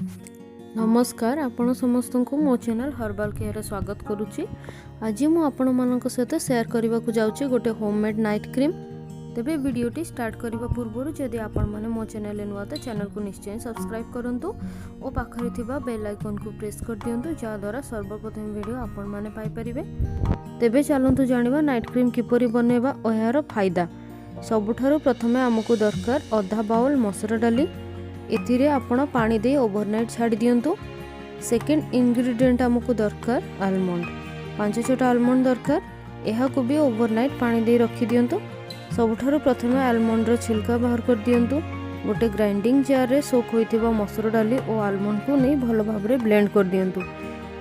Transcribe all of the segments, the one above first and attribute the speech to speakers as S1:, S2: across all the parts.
S1: नमस्कार आपण समस्त को मो चैनल हर्बल केयर स्वागत करुच्ची। आज मु आपण मानक सहित शेयर करने को जाऊँगी गोटे होममेड नाइट क्रीम। तेबे वीडियोटी स्टार्ट करने पूर्व जदि आपण माने मो चैनल नुआ तो चैनल को निश्चय सब्सक्राइब करंतु और पाखरे थिबा बेल आइकन को प्रेस कर दियंतु जहाँद्वारा सर्वप्रथम वीडियो आपण माने पाई परिबे। तेबे चलंतु जानिबा नाइट क्रीम किपरि बनेबा और यार फायदा। सबुठारु प्रथमे आमको दरकार आधा बाउल मसूर डाली। एथिरे आपण पानी दे ओवरनाइट छाड़ी दियंतु। सेकेंड इंग्रेडिएंट आमको दरकार आलमंड, 5 छोटा आलमंड दरकार। यह को भी ओवरनाइट पानी दे रखी दियंतु। सबुठारु प्रथमे आलमंड रो छिलका बाहर कर दियंतु। गोटे ग्राइंडिंग जार रे सोक होइतिबा मसूर डाली और आलमंड को नहीं भल भाव रे ब्लेंड कर दियंतु।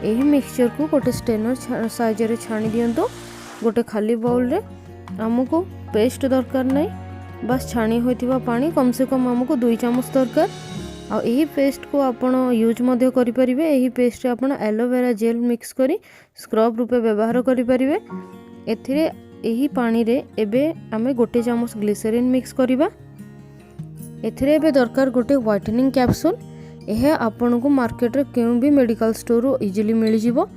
S1: एही मिक्सचर को गोटे स्ट्रेनर साइज रे छाणी दियंतु। गोटे खाली बाउल रे आमको पेस्ट दरकार नहीं, बस छाणी होइतिबा पानी कम से कम आमको 2 चामच दरकार। आ एही पेस्ट को आपण यूज मध्य करि परिबे। एही पेस्ट रे आपण एलोवेरा जेल मिक्स करी स्क्रब रूपे व्यवहार करि परिबे। एथिरे एही पानी रे एबे आमे 1 चामच ग्लिसरीन मिक्स करिबा। एथिरे एबे दरकार गोटे व्हाइटनिंग कैप्सूल। एहे आपण को मार्केट रे केउ भी मेडिकल स्टोर रो इजीली मिल जिवो।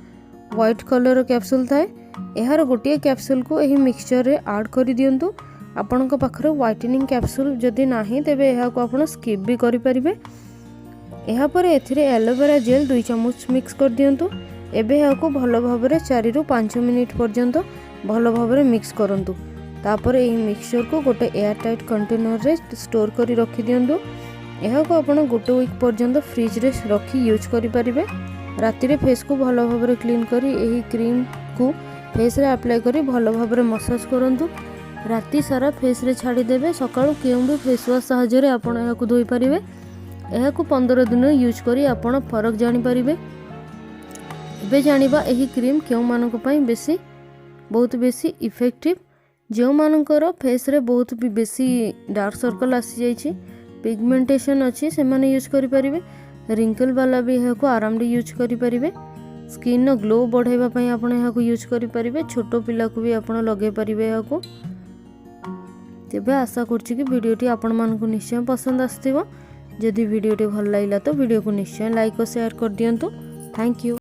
S1: व्हाइट कलर कैप्सूल थाए। एहार गोटे कैप्सूल को एही मिक्सचर रे ऐड करि दियंतु। आपण को पाखरे व्हाइटनिंग कैप्सूल जदि नाही तेबे एहा को आपण स्किप भी करि परिबे। एहा पर एथिरे एलोवेरा जेल 2 चामच मिक्स कर दियंतु। एबे एहा को भलो भाव रे 4 रु 5 मिनिट पर्यंत भलो भाव रे मिक्स करंतु। तापर एही मिक्सचर को गोटे एयर टाइट कंटेनर रे स्टोर करी रखि दियंतु। एहा को आपण गोटे वीक पर्यंत फ्रिज रे रखी यूज करि परिबे। राति रे फेस को भलो भाव रे क्लीन करी एही क्रीम को फेस रे अप्लाई करी भलो भाव रे मसाज करंतु। राति सारा फेस रे छाड़ी देबे। सकाळु केउ भी फेस वाश सहायता रे आपण एहा को धोई परिबे। एहा को 15 दिन यूज करी आपण फरक जानि परिबे। एबे जानिबा एही क्रीम केउ मानको पई बेसी बहुत बेसी इफेक्टिव। जो मानकर फेस रे बहुत भी बेसी डार्क सर्कल आसी जाई छी, पिगमेंटेशन अछि, से माने यूज करि परिबे। रिंकल वाला भी एहा को आराम रे यूज करि परिबे। स्किन नो ग्लो बढ़ाइबा पई आपण एहा को यूज करि परिबे। छोटो पिला को भी आपण लगे परिबे एहा को। तेबे आशा करछि कि वीडियोटी आपण मानकु निश्चय पसंद आस्थिबो। जदि वीडियोटी भल लागिला तो वीडियो को निश्चय लाइक और शेयर कर दियंतु। Thank you.